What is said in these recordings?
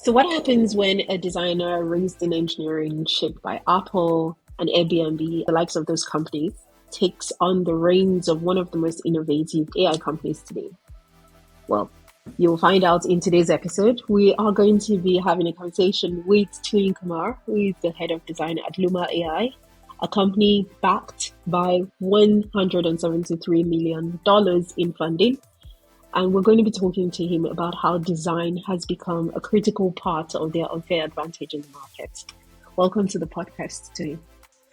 So, what happens when a designer raised in engineering, shaped by Apple and Airbnb, the likes of those companies, takes on the reins of one of the most innovative AI companies today? Well, you'll find out in today's episode. We are going to be having a conversation with Tuhin Kumar, who is the head of design at Luma AI, a company backed by $173 million in funding. And we're going to be talking to him about how design has become a critical part of their unfair advantage in the market. Welcome to the podcast, Tuhin.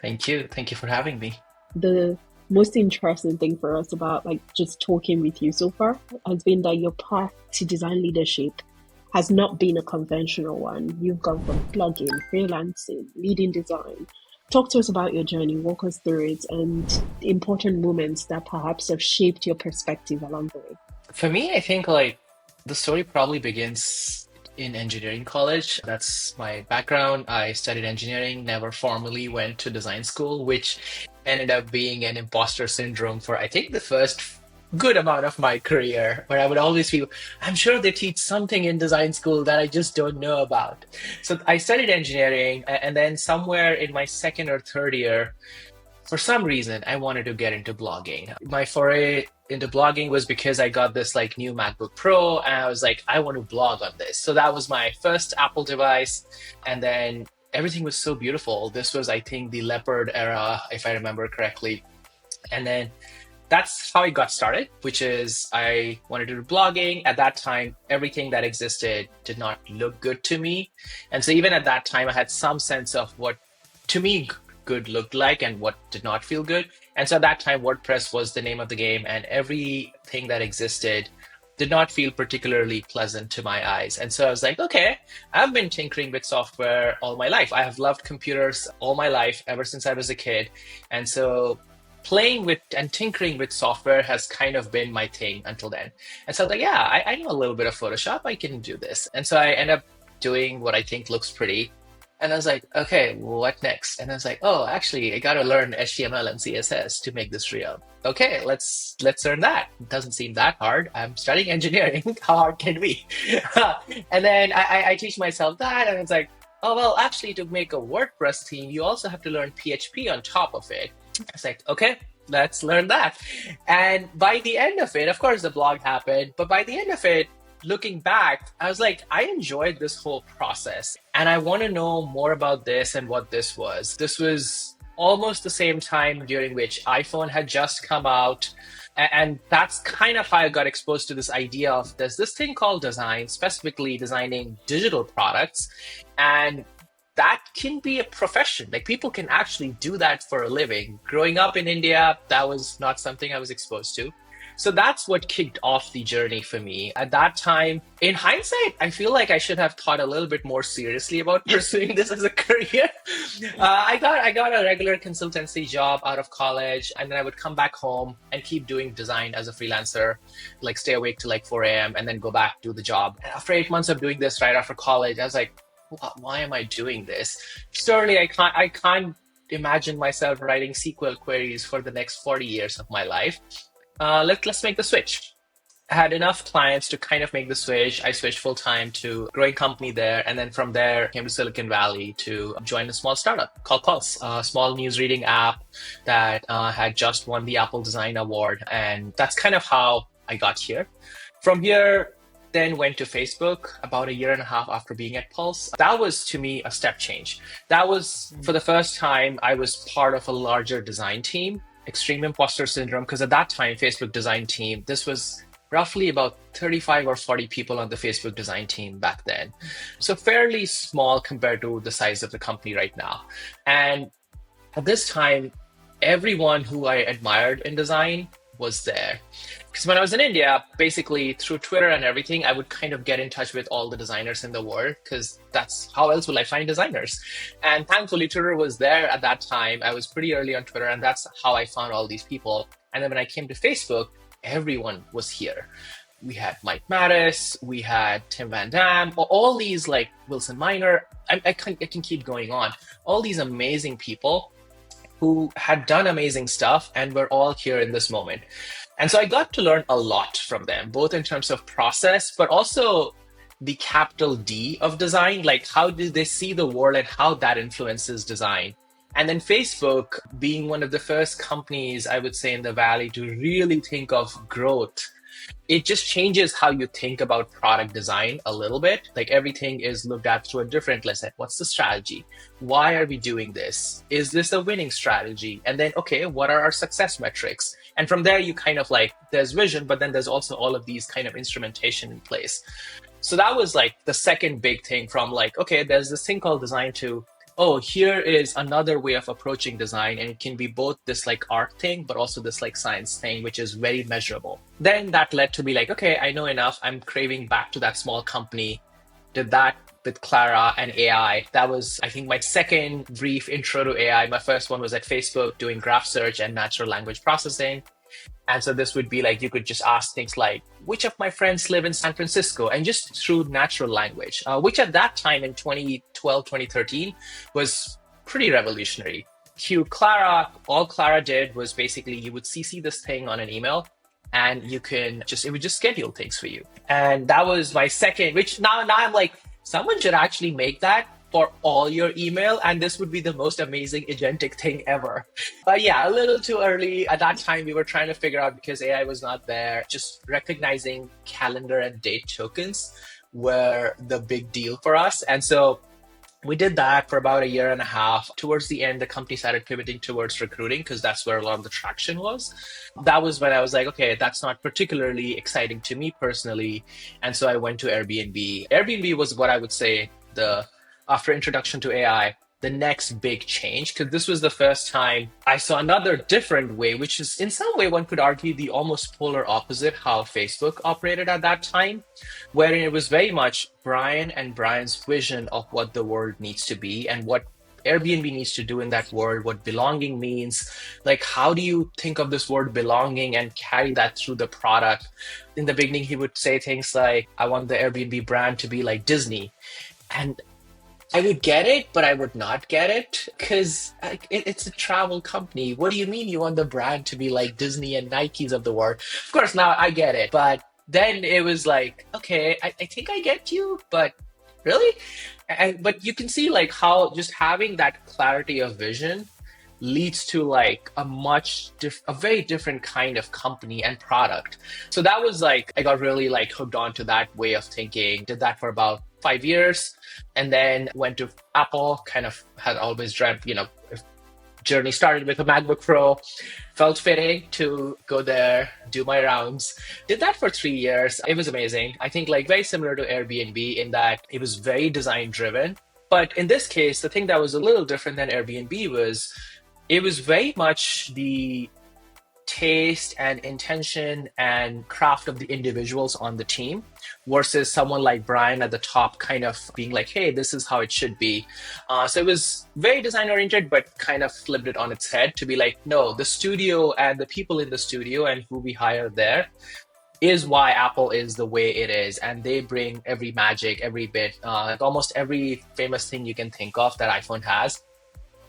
Thank you. Thank you for having me. The most interesting thing for us about just talking with you so far has been that your path to design leadership has not been a conventional one. You've gone from blogging, freelancing, leading design. Talk to us about your journey, walk us through it, and the important moments that perhaps have shaped your perspective along the way. For me, I think the story probably begins in engineering college. That's my background. I studied engineering, never formally went to design school, which ended up being an imposter syndrome for I think the first good amount of my career, where I would always feel, I'm sure they teach something in design school that I just don't know about. So I studied engineering, and then somewhere in my second or third year, for some reason, I wanted to get into blogging. My foray into blogging was because I got this new MacBook Pro, and I was like, I want to blog on this. So that was my first Apple device. And then everything was so beautiful. This was, I think, the Leopard era, if I remember correctly. And then that's how I got started, which is I wanted to do blogging. At that time, everything that existed did not look good to me. And so even at that time, I had some sense of what, to me, good looked like and what did not feel good. And so at that time, WordPress was the name of the game, and everything that existed did not feel particularly pleasant to my eyes. And so I was like, okay, I've been tinkering with software all my life. I have loved computers all my life, ever since I was a kid. And so playing with and tinkering with software has kind of been my thing until then. And so I was like, yeah, I know a little bit of Photoshop. I can do this. And so I end up doing what I think looks pretty. And I was like, okay, what next? And I was like, oh, actually, I got to learn HTML and CSS to make this real. Okay, let's learn that. It doesn't seem that hard. I'm studying engineering. How hard can we? And then I teach myself that, and it's like, oh, well, actually, to make a WordPress theme, you also have to learn PHP on top of it. I was like, okay, let's learn that. And by the end of it, of course, the blog happened, but by the end of it, looking back, I was like, I enjoyed this whole process, and I want to know more about this and what this was. This was almost the same time during which iPhone had just come out. And that's kind of how I got exposed to this idea of there's this thing called design, specifically designing digital products. And that can be a profession. People can actually do that for a living. Growing up in India, that was not something I was exposed to. So that's what kicked off the journey for me. At that time, in hindsight, I feel like I should have thought a little bit more seriously about pursuing this as a career. I got a regular consultancy job out of college, and then I would come back home and keep doing design as a freelancer, stay awake till 4 a.m. and then go back, do the job. And after 8 months of doing this right after college, I was like, why am I doing this? Surely I can't imagine myself writing SQL queries for the next 40 years of my life. Let's make the switch. I had enough clients to kind of make the switch. I switched full time to a growing company there. And then from there, came to Silicon Valley to join a small startup called Pulse, a small news reading app that had just won the Apple Design Award. And that's kind of how I got here. From here, then went to Facebook about a year and a half after being at Pulse. That was, to me, a step change. That was, for the first time, I was part of a larger design team. Extreme imposter syndrome, because at that time, Facebook design team, this was roughly about 35 or 40 people on the Facebook design team back then. So fairly small compared to the size of the company right now. And at this time, everyone who I admired in design was there. Because when I was in India, basically through Twitter and everything, I would kind of get in touch with all the designers in the world, because that's how else will I find designers? And thankfully, Twitter was there at that time. I was pretty early on Twitter, and that's how I found all these people. And then when I came to Facebook, everyone was here. We had Mike Mattis, we had Tim Van Dam, all these Wilson Miner. I can keep going on. All these amazing people who had done amazing stuff and were all here in this moment. And so I got to learn a lot from them, both in terms of process, but also the capital D of design, like how do they see the world and how that influences design. And then Facebook being one of the first companies, I would say, in the Valley to really think of growth, it just changes how you think about product design a little bit. Like everything is looked at through a different lens. Like, what's the strategy? Why are we doing this? Is this a winning strategy? And then, okay, what are our success metrics? And from there, you kind of like, there's vision, but then there's also all of these kind of instrumentation in place. So that was like the second big thing from like, okay, there's this thing called design to, oh, here is another way of approaching design. And it can be both this like art thing, but also this like science thing, which is very measurable. Then that led to be like, okay, I know enough. I'm craving back to that small company. Did that with Clara and AI. That was, I think, my second brief intro to AI. My first one was at Facebook doing graph search and natural language processing. And so this would be like, you could just ask things like, which of my friends live in San Francisco? And just through natural language, which at that time in 2012, 2013 was pretty revolutionary. Cue Clara, all Clara did was basically you would CC this thing on an email and you can just, it would just schedule things for you. And that was my second, which now I'm like, someone should actually make that for all your email, and this would be the most amazing agentic thing ever. But yeah, a little too early. At that time, we were trying to figure out, because AI was not there, just recognizing calendar and date tokens were the big deal for us. And so we did that for about a year and a half. Towards the end, the company started pivoting towards recruiting because that's where a lot of the traction was. That was when I was like, okay, that's not particularly exciting to me personally. And so I went to Airbnb. Airbnb was what I would say after introduction to AI, the next big change, because this was the first time I saw another different way, which is in some way one could argue the almost polar opposite how Facebook operated at that time, wherein it was very much Brian and Brian's vision of what the world needs to be and what Airbnb needs to do in that world, what belonging means. Like, how do you think of this word belonging and carry that through the product? In the beginning, he would say things like, I want the Airbnb brand to be like Disney. And I would get it, but I would not get it because it's a travel company. What do you mean you want the brand to be like Disney and Nikes of the world? Of course, now I get it. But then it was like, okay, I think I get you, but really? But you can see like how just having that clarity of vision leads to like a very different kind of company and product. So that was like, I got really like hooked onto that way of thinking, did that for about 5 years, and then went to Apple, kind of had always dreamt, journey started with a MacBook Pro, felt fitting to go there, do my rounds. Did that for 3 years. It was amazing. I think like very similar to Airbnb in that it was very design driven. But in this case, the thing that was a little different than Airbnb was it was very much the taste and intention and craft of the individuals on the team versus someone like Brian at the top kind of being like, hey, this is how it should be. So it was very design oriented, but kind of flipped it on its head to be like, no, the studio and the people in the studio and who we hire there is why Apple is the way it is. And they bring every magic, every bit, almost every famous thing you can think of that iPhone has.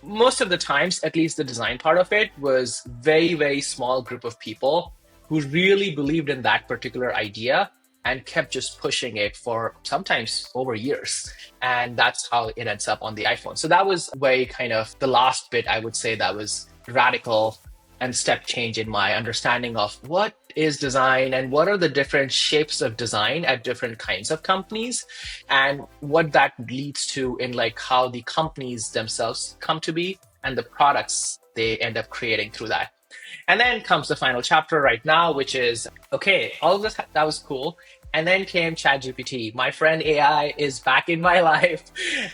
Most of the times, at least the design part of it, was very, very small group of people who really believed in that particular idea and kept just pushing it for sometimes over years. And that's how it ends up on the iPhone. So that was very kind of the last bit, I would say, that was radical and step change in my understanding of what is design and what are the different shapes of design at different kinds of companies and what that leads to in like how the companies themselves come to be and the products they end up creating through that. And then comes the final chapter right now, which is, okay, all of this, that was cool. And then came ChatGPT. My friend AI is back in my life.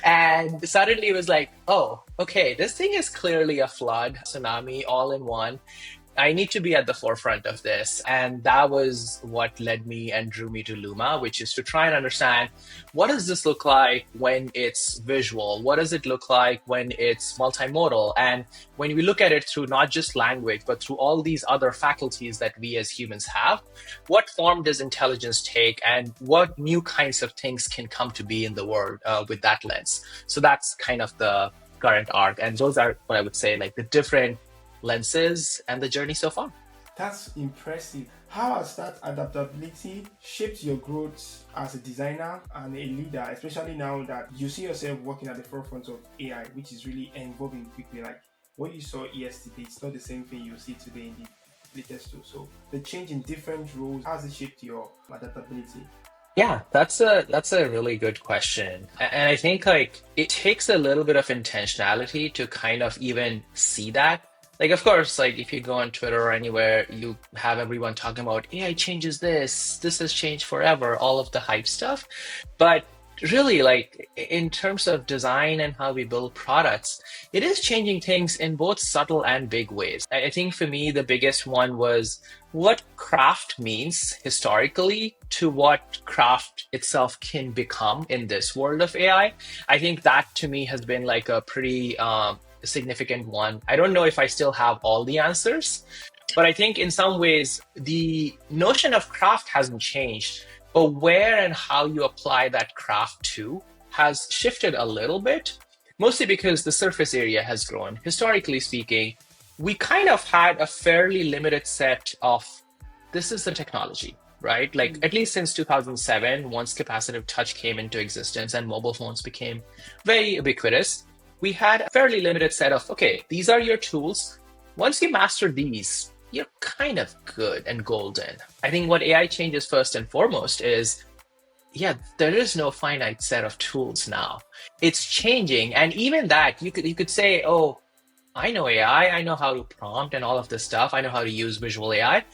And suddenly it was like, oh, okay, this thing is clearly a flood, tsunami, all in one. I need to be at the forefront of this. And that was what led me and drew me to Luma, which is to try and understand what does this look like when it's visual? What does it look like when it's multimodal? And when we look at it through not just language, but through all these other faculties that we as humans have, what form does intelligence take and what new kinds of things can come to be in the world with that lens? So that's kind of the current arc. And those are what I would say, like the different lenses and the journey so far. That's impressive. How has that adaptability shaped your growth as a designer and a leader, especially now that you see yourself working at the forefront of AI, which is really evolving quickly? Like what you saw yesterday, it's not the same thing you see today in the latest tool. So the change in different roles, how has it shaped your adaptability? Yeah, that's a really good question. And I think like it takes a little bit of intentionality to kind of even see that. Like of course, like if you go on Twitter or anywhere, you have everyone talking about AI changes this has changed forever, all of the hype stuff. But really, like in terms of design and how we build products, it is changing things in both subtle and big ways. I think for me, the biggest one was what craft means historically to what craft itself can become in this world of AI. I think that to me has been like a pretty significant one. I don't know if I still have all the answers, but I think in some ways the notion of craft hasn't changed, but where and how you apply that craft to has shifted a little bit, mostly because the surface area has grown. Historically speaking, we kind of had a fairly limited set of this is the technology, right? Like at least since 2007, once capacitive touch came into existence and mobile phones became very ubiquitous, we had a fairly limited set of, okay, these are your tools. Once you master these, you're kind of good and golden. I think what AI changes first and foremost is, yeah, there is no finite set of tools now. It's changing. And even that, you could say, oh, I know AI, I know how to prompt and all of this stuff. I know how to use visual AI.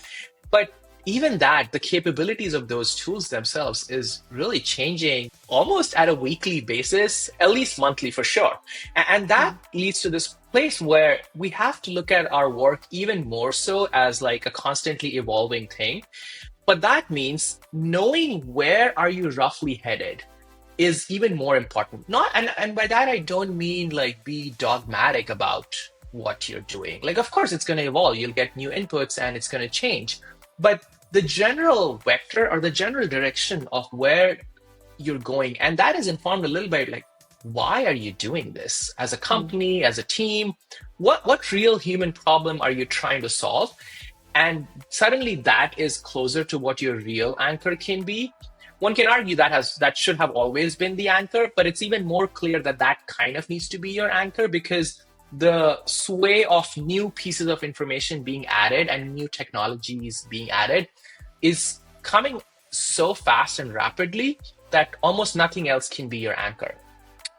But even that, the capabilities of those tools themselves is really changing almost at a weekly basis, at least monthly for sure. And that leads to this place where we have to look at our work even more so as like a constantly evolving thing. But that means knowing where are you roughly headed is even more important. Not and by that I don't mean like be dogmatic about what you're doing. Like of course it's going to evolve. You'll get new inputs and it's going to change. But the general vector or the general direction of where you're going, and that is informed a little bit like why are you doing this as a company, as a team? What real human problem are you trying to solve? And suddenly that is closer to what your real anchor can be. One can argue that should have always been the anchor, but it's even more clear that that kind of needs to be your anchor because the sway of new pieces of information being added and new technologies being added is coming so fast and rapidly that almost nothing else can be your anchor.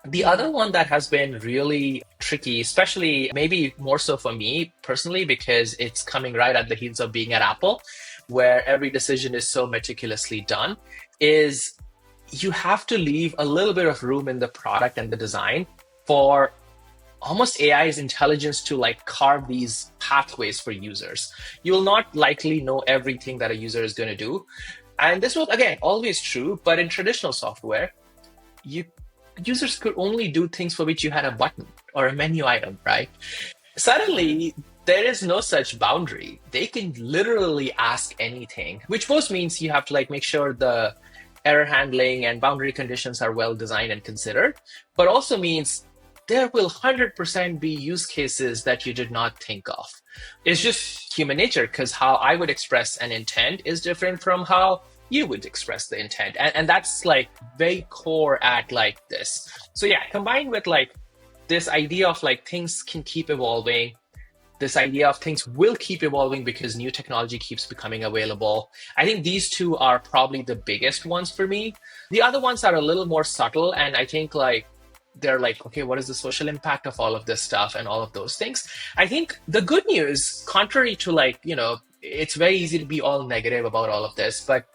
The other one that has been really tricky, especially maybe more so for me personally, because it's coming right at the heels of being at Apple, where every decision is so meticulously done, is you have to leave a little bit of room in the product and the design for almost AI's intelligence to like carve these pathways for users. You will not likely know everything that a user is going to do. And this was, again, always true, but in traditional software, you users could only do things for which you had a button or a menu item, right? Suddenly, there is no such boundary. They can literally ask anything, which most means you have to like make sure the error handling and boundary conditions are well designed and considered, but also means there will 100% be use cases that you did not think of. It's just human nature because how I would express an intent is different from how you would express the intent. And that's like very core at like this. So yeah, combined with like this idea of like things can keep evolving, this idea of things will keep evolving because new technology keeps becoming available. I think these two are probably the biggest ones for me. The other ones are a little more subtle. And I think like, they're like, okay, what is the social impact of all of this stuff and all of those things? I think the good news, contrary to like, it's very easy to be all negative about all of this, but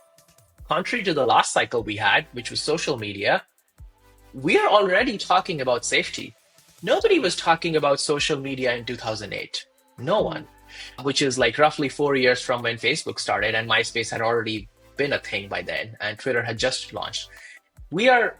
contrary to the last cycle we had, which was social media, we are already talking about safety. Nobody was talking about social media in 2008. No one, which is like roughly 4 years from when Facebook started and MySpace had already been a thing by then and Twitter had just launched. We are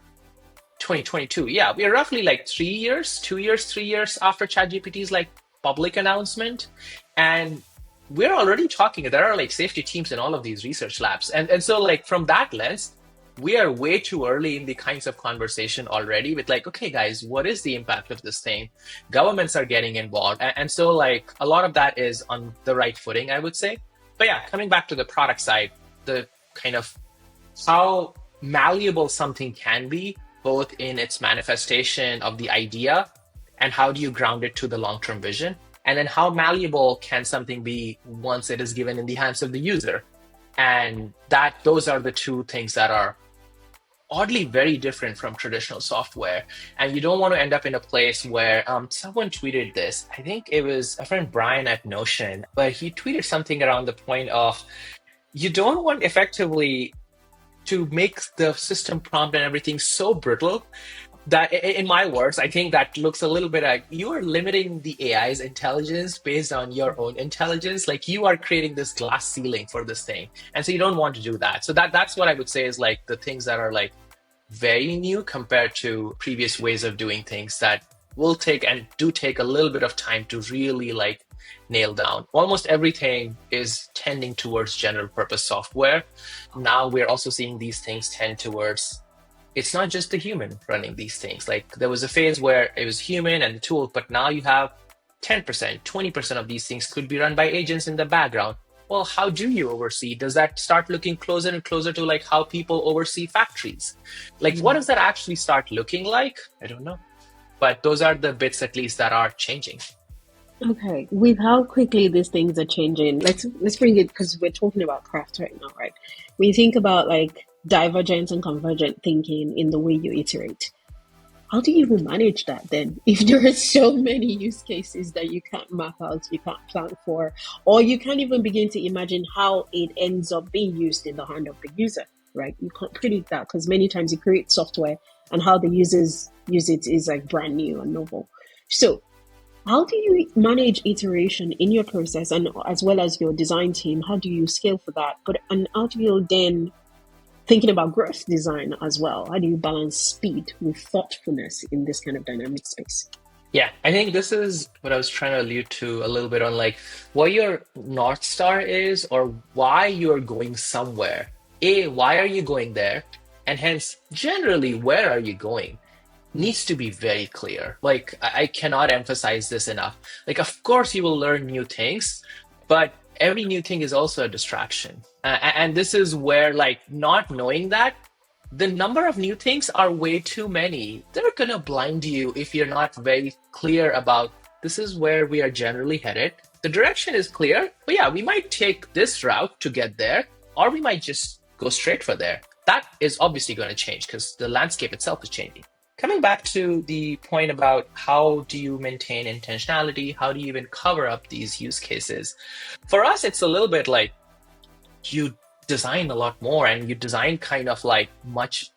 2022. Yeah, we are roughly like 3 years, 2 years, 3 years after ChatGPT's like public announcement. And we're already talking, there are like safety teams in all of these research labs. And so like from that lens, we are way too early in the kinds of conversation already with like, okay, guys, what is the impact of this thing? Governments are getting involved. And so like a lot of that is on the right footing, I would say. But yeah, coming back to the product side, the kind of how malleable something can be, both in its manifestation of the idea and how do you ground it to the long-term vision, and then how malleable can something be once it is given in the hands of the user. And that those are the two things that are oddly very different from traditional software. And you don't want to end up in a place where someone tweeted this. I think it was a friend Brian at Notion, but he tweeted something around the point of you don't want effectively to make the system prompt and everything so brittle that, in my words, I think that looks a little bit like you are limiting the AI's intelligence based on your own intelligence. Like you are creating this glass ceiling for this thing. And so you don't want to do that. So that's what I would say is like the things that are like very new compared to previous ways of doing things that will take and do take a little bit of time to really like nail down. Almost everything is tending towards general purpose software. Now we're also seeing these things tend towards it's not just the human running these things. Like there was a phase where it was human and the tool, but now you have 10%, 20% of these things could be run by agents in the background. Well, how do you oversee? Does that start looking closer and closer to like how people oversee factories? Like what does that actually start looking like? I don't know. But those are the bits at least that are changing. Okay, with how quickly these things are changing, let's bring it because we're talking about craft right now, right? When you think about like divergent and convergent thinking in the way you iterate, how do you even manage that then? If there are so many use cases that you can't map out, you can't plan for, or you can't even begin to imagine how it ends up being used in the hand of the user, right? You can't predict that because many times you create software and how the users use it is like brand new and novel. So how do you manage iteration in your process and as well as your design team? How do you scale for that? And how do you then thinking about growth design as well? How do you balance speed with thoughtfulness in this kind of dynamic space? Yeah, I think this is what I was trying to allude to a little bit on like what your North Star is or why you're going somewhere. Why are you going there? And hence, generally, where are you going? Needs to be very clear. Like, I cannot emphasize this enough. Like, of course, you will learn new things, but every new thing is also a distraction. And this is where, like, not knowing that, the number of new things are way too many. They're going to blind you if you're not very clear about this is where we are generally headed. The direction is clear, but yeah, we might take this route to get there, or we might just go straight for there. That is obviously going to change because the landscape itself is changing. Coming back to the point about how do you maintain intentionality, how do you even cover up these use cases? For us, it's a little bit like you design a lot more and you design kind of like much,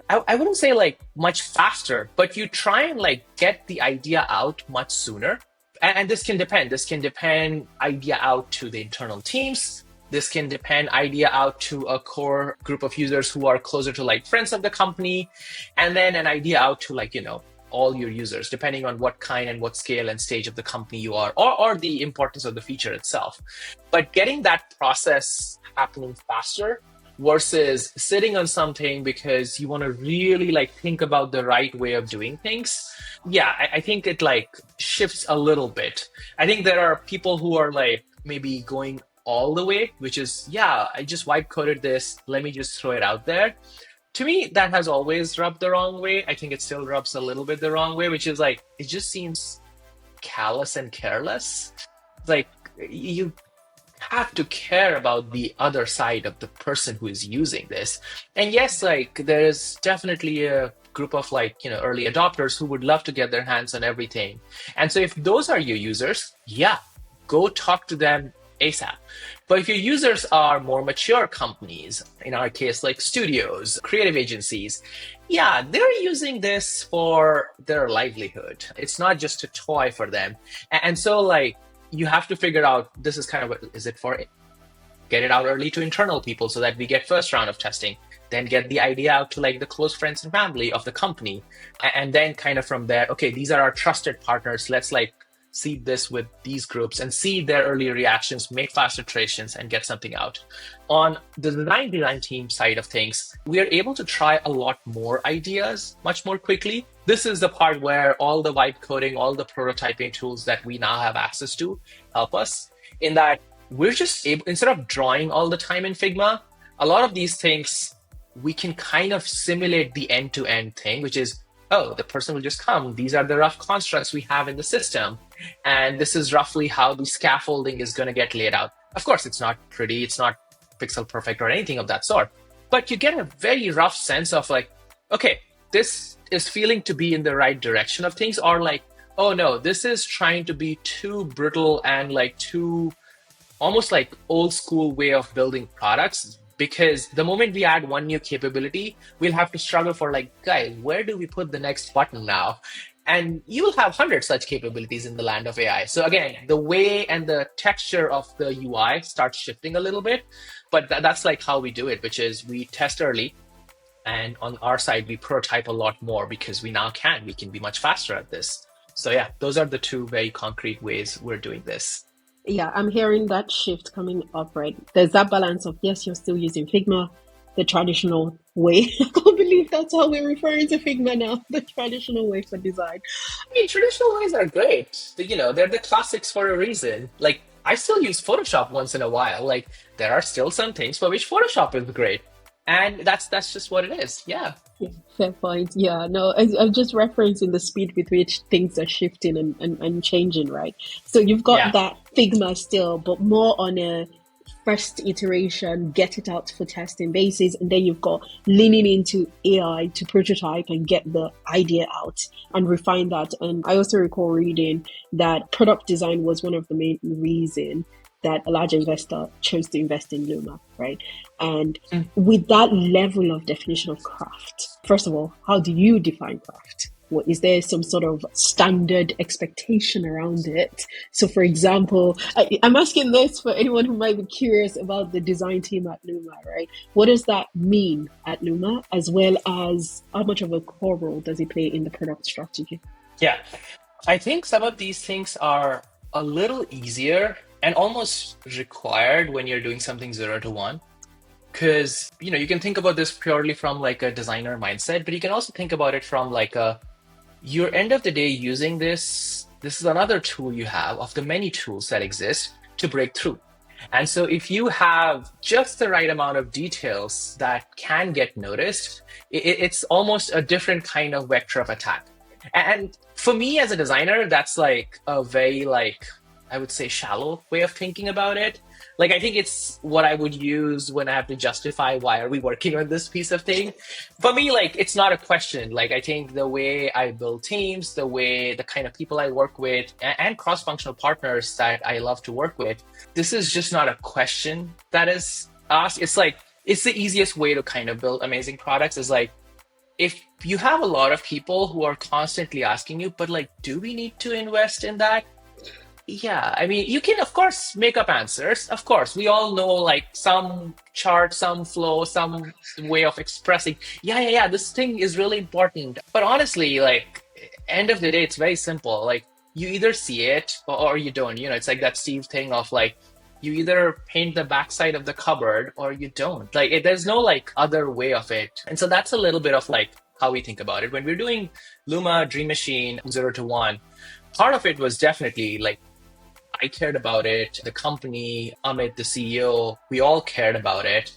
I wouldn't say like much faster, but you try and like get the idea out much sooner. And this can depend. This can depend idea out to the internal teams. This can depend idea out to a core group of users who are closer to like friends of the company, and then an idea out to like, all your users, depending on what kind and what scale and stage of the company you are, or the importance of the feature itself. But getting that process happening faster versus sitting on something because you want to really like think about the right way of doing things. Yeah, I think it like shifts a little bit. I think there are people who are like maybe going all the way, which is, yeah, I just wipe coded this. Let me just throw it out there. To me, that has always rubbed the wrong way. I think it still rubs a little bit the wrong way, which is like, it just seems callous and careless. Like you have to care about the other side of the person who is using this. And yes, like there's definitely a group of like, early adopters who would love to get their hands on everything. And so if those are your users, yeah, go talk to them ASAP. But if your users are more mature companies, in our case, like studios, creative agencies, yeah, they're using this for their livelihood. It's not just a toy for them. And so like, you have to figure out, this is kind of what, is it for it? Get it out early to internal people so that we get first round of testing, then get the idea out to like the close friends and family of the company. And then kind of from there, okay, these are our trusted partners. Let's like seed this with these groups and see their early reactions, make fast iterations and get something out. On the design team side of things, we are able to try a lot more ideas much more quickly. This is the part where all the vibe coding, all the prototyping tools that we now have access to help us in that we're just able, instead of drawing all the time in Figma, a lot of these things we can kind of simulate the end-to-end thing, which is, oh, the person will just come. These are the rough constructs we have in the system. And this is roughly how the scaffolding is going to get laid out. Of course, it's not pretty, it's not pixel perfect or anything of that sort, but you get a very rough sense of like, okay, this is feeling to be in the right direction of things, or like, oh no, this is trying to be too brittle and like too almost like old school way of building products, because the moment we add one new capability, we'll have to struggle for like, guys, where do we put the next button now? And you will have 100 such capabilities in the land of AI. So again, the way and the texture of the UI starts shifting a little bit, but that's like how we do it, which is we test early. And on our side, we prototype a lot more because we can be much faster at this. So yeah, those are the two very concrete ways we're doing this. Yeah, I'm hearing that shift coming up, right? There's that balance of, yes, you're still using Figma, the traditional way. I can't believe that's how we're referring to Figma now, the traditional way for design. I mean, traditional ways are great. They're the classics for a reason. Like, I still use Photoshop once in a while. Like, there are still some things for which Photoshop is great. And that's just what it is. Yeah. Yeah, fair point. Yeah, no, I'm just referencing the speed with which things are shifting and changing, right? So you've got Yeah. that Figma still, but more on a first iteration, get it out for testing basis, and then you've got leaning into AI to prototype and get the idea out and refine that. And I also recall reading that product design was one of the main reasons that a large investor chose to invest in Luma, right? And with that level of definition of craft, first of all, how do you define craft? What, is there some sort of standard expectation around it? So, for example, I'm asking this for anyone who might be curious about the design team at Luma, right? What does that mean at Luma, as well as how much of a core role does it play in the product strategy? Yeah. I think some of these things are a little easier and almost required when you're doing something 0 to 1. Because, you can think about this purely from like a designer mindset, but you can also think about it from like your end of the day using this. This is another tool you have of the many tools that exist to break through. And so if you have just the right amount of details that can get noticed, it's almost a different kind of vector of attack. And for me as a designer, that's like a very I would say shallow way of thinking about it. Like, I think it's what I would use when I have to justify why are we working on this piece of thing. For me, like, it's not a question. Like, I think the way I build teams, the kind of people I work with, and cross-functional partners that I love to work with, this is just not a question that is asked. It's like, it's the easiest way to kind of build amazing products is like, if you have a lot of people who are constantly asking you, but like, do we need to invest in that? Yeah, I mean, you can, of course, make up answers. Of course, we all know like some chart, some flow, some way of expressing. Yeah, this thing is really important. But honestly, like, end of the day, it's very simple. Like, you either see it or you don't. It's like that Steve thing of like, you either paint the backside of the cupboard or you don't. Like, there's no like other way of it. And so that's a little bit of like how we think about it. When we're doing Luma, Dream Machine, 0 to 1, part of it was definitely like, I cared about it. The company, Amit, the CEO, we all cared about it.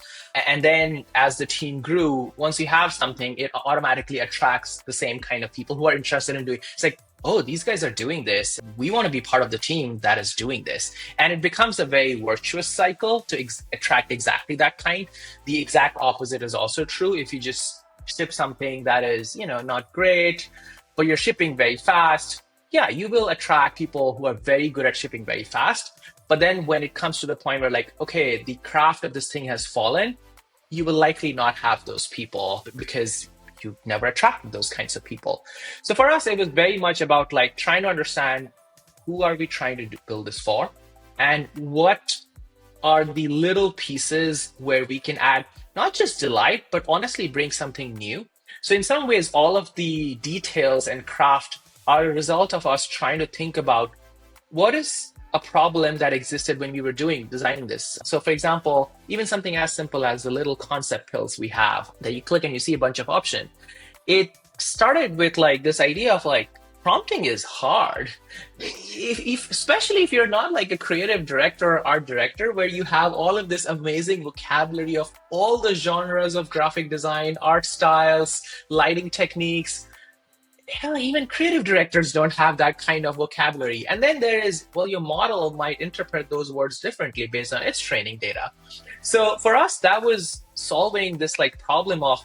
And then as the team grew, once you have something, it automatically attracts the same kind of people who are interested in doing it. It's like, oh, these guys are doing this. We want to be part of the team that is doing this. And it becomes a very virtuous cycle to attract exactly that kind. The exact opposite is also true. If you just ship something that is, not great, but you're shipping very fast, yeah, you will attract people who are very good at shipping very fast. But then when it comes to the point where like, okay, the craft of this thing has fallen, you will likely not have those people because you never attracted those kinds of people. So for us, it was very much about like trying to understand who are we trying to build this for, and what are the little pieces where we can add not just delight, but honestly bring something new. So in some ways, all of the details and craft are a result of us trying to think about what is a problem that existed when we were designing this. So for example, even something as simple as the little concept pills we have that you click and you see a bunch of options. It started with like this idea of like, prompting is hard. Especially if you're not like a creative director or art director, where you have all of this amazing vocabulary of all the genres of graphic design, art styles, lighting techniques. Hell, even creative directors don't have that kind of vocabulary. And then there is, well, your model might interpret those words differently based on its training data. So for us, that was solving this like problem of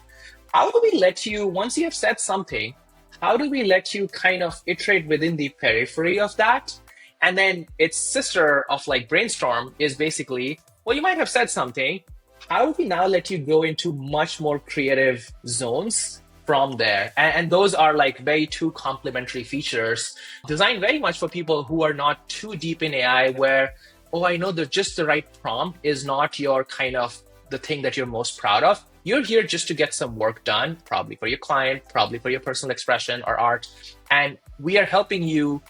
how do we let you, once you have said something, how do we let you kind of iterate within the periphery of that? And then its sister of like brainstorm is basically, well, you might have said something. How do we now let you go into much more creative zones from there? And those are like very two complementary features designed very much for people who are not too deep in AI, where, oh, I know that just the right prompt is not your kind of the thing that you're most proud of. You're here just to get some work done, probably for your client, probably for your personal expression or art. And we are helping you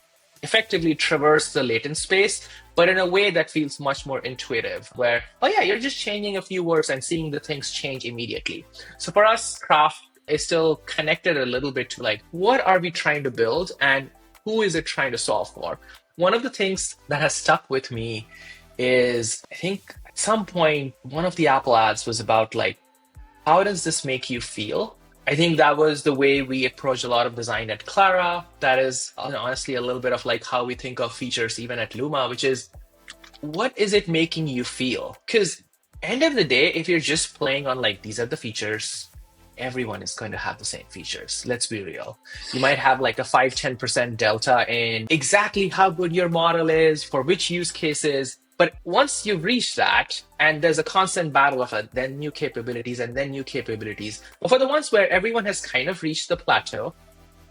effectively traverse the latent space, but in a way that feels much more intuitive, where, oh yeah, you're just changing a few words and seeing the things change immediately. So for us, craft is still connected a little bit to like, what are we trying to build and who is it trying to solve for? One of the things that has stuck with me is, I think at some point, one of the Apple ads was about like, how does this make you feel? I think that was the way we approach a lot of design at Clara. That is honestly a little bit of like how we think of features even at Luma, which is, what is it making you feel? Because end of the day, if you're just playing on like, these are the features, everyone is going to have the same features. Let's be real. You might have like a 5-10% delta in exactly how good your model is for which use cases. But once you reach that, and there's a constant battle of then new capabilities and then new capabilities. But for the ones where everyone has kind of reached the plateau,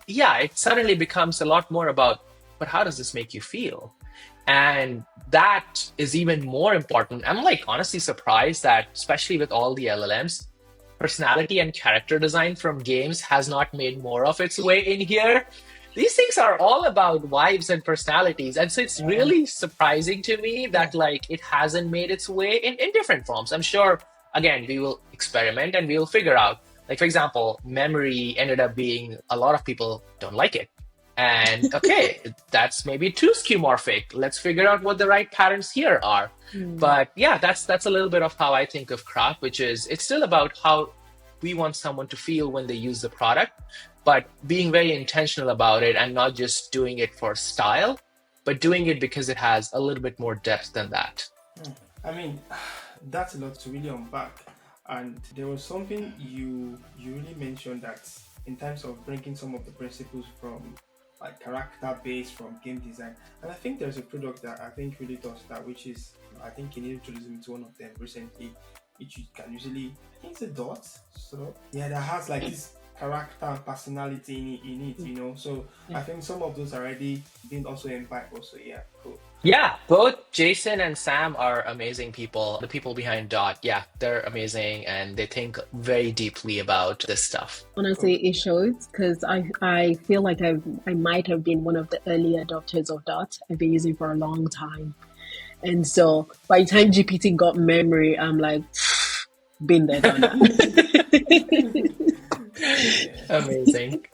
yeah, it suddenly becomes a lot more about, but how does this make you feel? And that is even more important. I'm like honestly surprised that, especially with all the LLMs, personality and character design from games has not made more of its way in here. These things are all about vibes and personalities. And so it's really surprising to me that like it hasn't made its way in different forms. I'm sure, again, we will experiment and we will figure out. Like, for example, memory ended up being, a lot of people don't like it. And okay, that's maybe too skeuomorphic. Let's figure out what the right patterns here are. But yeah, that's a little bit of how I think of craft, which is it's still about how we want someone to feel when they use the product, but being very intentional about it and not just doing it for style, but doing it because it has a little bit more depth than that. I mean, that's a lot to really unpack. And there was something you really mentioned, that in terms of bringing some of the principles from like character based from game design. And I think there's a product that I think really does that, which is, I think you introduced me to one of them recently, which you can usually, I think it's a dot. So yeah, that has like this character and personality in it, you know. So I think some of those already been also imbibed also. Yeah, cool. Yeah, both Jason and Sam are amazing people. The people behind Dot, yeah, they're amazing and they think very deeply about this stuff. Honestly, it shows, because I feel like I might have been one of the early adopters of Dot. I've been using it for a long time. And so by the time GPT got memory, I'm like, been there, done that. Amazing.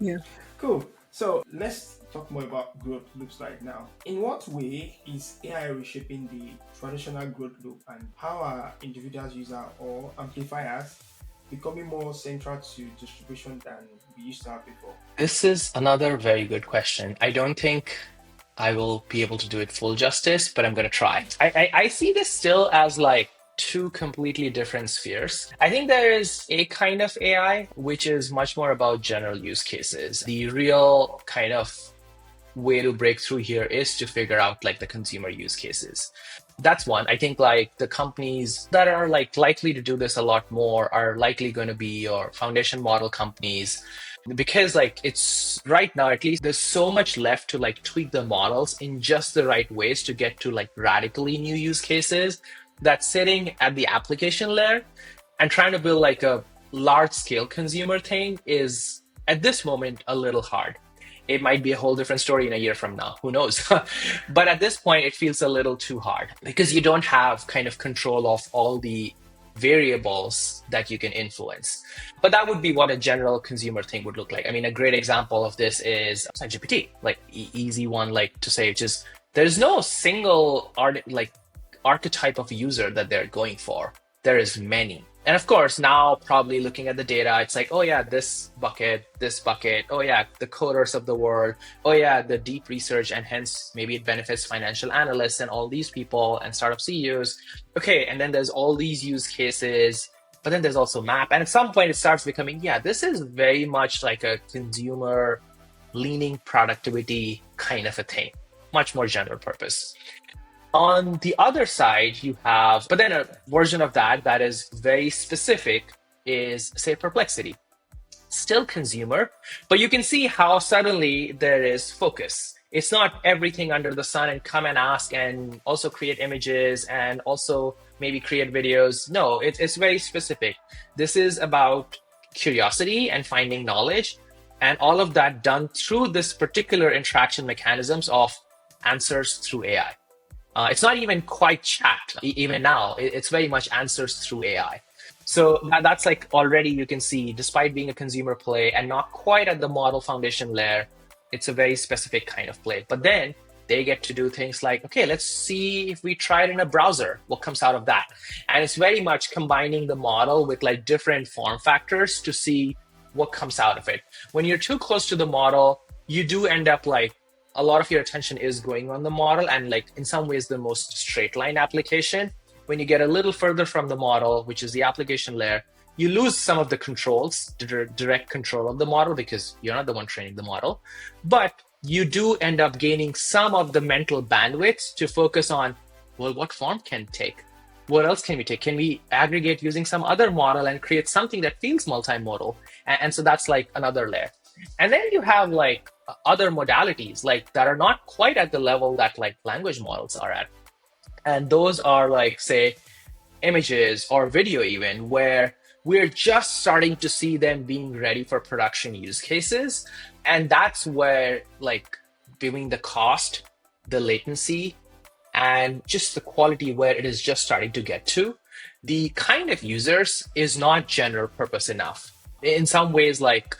Yeah. Cool. So let's talk more about growth loops right now. In what way is AI reshaping the traditional growth loop, and how are individuals, users, or amplifiers becoming more central to distribution than we used to have before? This is another very good question. I don't think I will be able to do it full justice, but I'm going to try. I see this still as like two completely different spheres. I think there is a kind of AI which is much more about general use cases. The real kind of way to break through here is to figure out like the consumer use cases. That's one. I think like the companies that are like likely to do this a lot more are likely going to be your foundation model companies, because like it's right now, at least there's so much left to like tweak the models in just the right ways to get to like radically new use cases, that sitting at the application layer and trying to build like a large scale consumer thing is at this moment a little hard. It might be a whole different story in a year from now, who knows? But at this point, it feels a little too hard because you don't have kind of control of all the variables that you can influence. But that would be what a general consumer thing would look like. I mean, a great example of this is ChatGPT, like easy one, like to say, which is there's no single archetype of user that they're going for. There is many. And of course, now probably looking at the data, it's like, oh yeah, this bucket, oh yeah, the coders of the world, oh yeah, the deep research, and hence maybe it benefits financial analysts and all these people and startup CEOs. Okay, and then there's all these use cases, but then there's also map. And at some point it starts becoming, yeah, this is very much like a consumer leaning productivity kind of a thing, much more general purpose. On the other side, you have, but then a version of that is very specific is, say, Perplexity. Still consumer, but you can see how suddenly there is focus. It's not everything under the sun and come and ask and also create images and also maybe create videos. No, it's very specific. This is about curiosity and finding knowledge, and all of that done through this particular interaction mechanisms of answers through AI. It's not even quite chat, even now. It's very much answers through AI. So that's like already you can see, despite being a consumer play and not quite at the model foundation layer, it's a very specific kind of play. But then they get to do things like, okay, let's see if we try it in a browser, what comes out of that? And it's very much combining the model with like different form factors to see what comes out of it. When you're too close to the model, you do end up like, a lot of your attention is going on the model and like in some ways the most straight line application. When you get a little further from the model, which is the application layer, you lose some of the controls, direct control of the model because you're not the one training the model. But you do end up gaining some of the mental bandwidth to focus on, well, what form can it take? What else can we take? Can we aggregate using some other model and create something that feels multimodal? And so that's like another layer. And then you have like other modalities like that are not quite at the level that like language models are at. And those are like, say, images or video even, where we're just starting to see them being ready for production use cases. And that's where like between the cost, the latency, and just the quality where it is just starting to get to, the kind of users is not general purpose enough. In some ways, like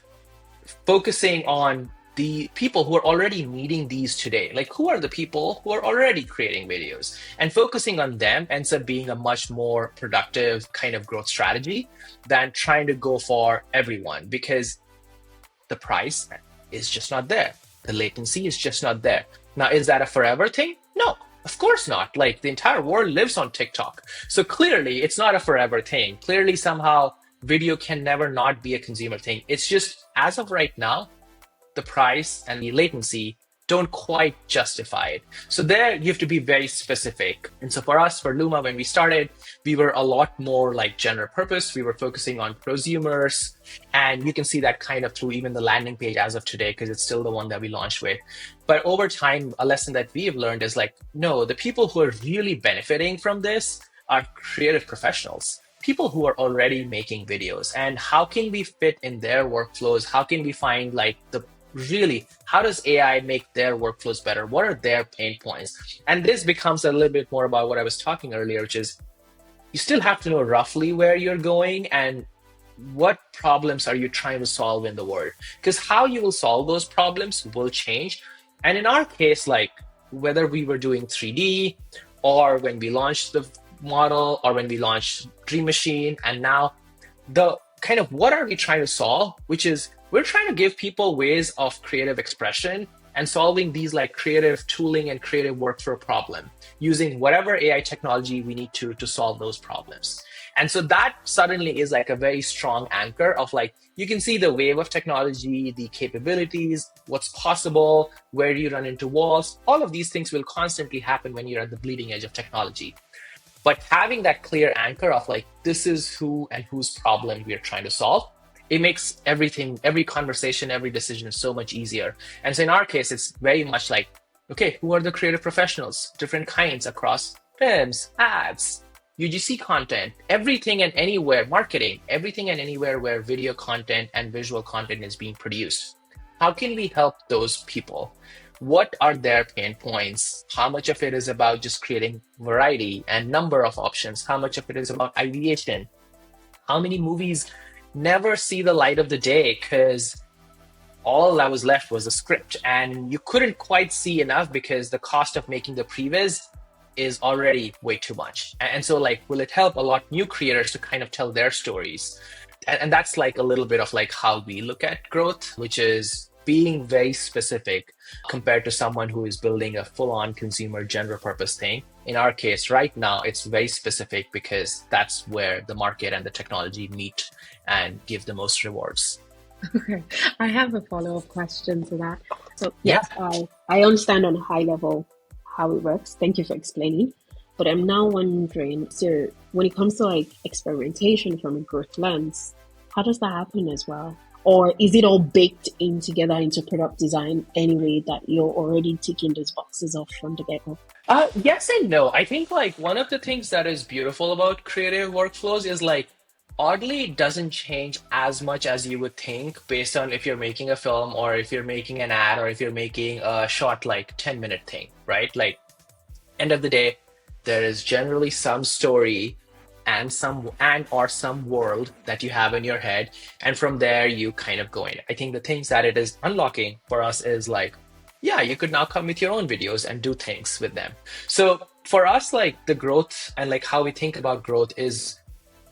focusing on the people who are already needing these today, like who are the people who are already creating videos, and focusing on them ends up being a much more productive kind of growth strategy than trying to go for everyone, because the price is just not there. The latency is just not there. Now, is that a forever thing? No, of course not. Like the entire world lives on TikTok. So clearly it's not a forever thing. Clearly somehow video can never not be a consumer thing. It's just as of right now, the price and the latency don't quite justify it. So there you have to be very specific. And so for us, for Luma, when we started, we were a lot more like general purpose. We were focusing on prosumers. And you can see that kind of through even the landing page as of today, because it's still the one that we launched with. But over time, a lesson that we have learned is like, no, the people who are really benefiting from this are creative professionals. People who are already making videos, and how can we fit in their workflows? How can we find like how does AI make their workflows better? What are their pain points? And this becomes a little bit more about what I was talking earlier, which is you still have to know roughly where you're going and what problems are you trying to solve in the world, because how you will solve those problems will change. And in our case, like whether we were doing 3D or when we launched the model or when we launched Dream Machine, and now the kind of what are we trying to solve, which is we're trying to give people ways of creative expression and solving these like creative tooling and creative workflow problem using whatever AI technology we need to solve those problems. And so that suddenly is like a very strong anchor of like, you can see the wave of technology, the capabilities, what's possible, where you run into walls. All of these things will constantly happen when you're at the bleeding edge of technology. But having that clear anchor of like, this is who and whose problem we are trying to solve, it makes everything, every conversation, every decision so much easier. And so in our case, it's very much like, okay, who are the creative professionals? Different kinds across films, ads, UGC content, everything and anywhere, marketing, everything and anywhere where video content and visual content is being produced. How can we help those people? what are their pain points? How much of it is about just creating variety and number of options? How much of it is about ideation? How many movies never see the light of the day because all that was left was a script and you couldn't quite see enough because the cost of making the previs is already way too much. And so like, will it help a lot new creators to kind of tell their stories? And that's like a little bit of like how we look at growth, which is being very specific compared to someone who is building a full-on consumer general purpose thing. In our case, right now, it's very specific because that's where the market and the technology meet and give the most rewards. Okay, I have a follow-up question to that. So Yeah. yes, I understand on a high level how it works. Thank you for explaining. But I'm now wondering, so when it comes to like experimentation from a growth lens, how does that happen as well? Or is it all baked in together into product design anyway that you're already ticking those boxes off from the get-go? Yes and no. I think like one of the things that is beautiful about creative workflows is like oddly it doesn't change as much as you would think based on if you're making a film or if you're making an ad or if you're making a short like 10-minute thing, right? Like end of the day, there is generally some story and some world that you have in your head, and from there you kind of go in. I think the things that it is unlocking for us is like, yeah, you could now come with your own videos and do things with them. So for us, like the growth and like how we think about growth is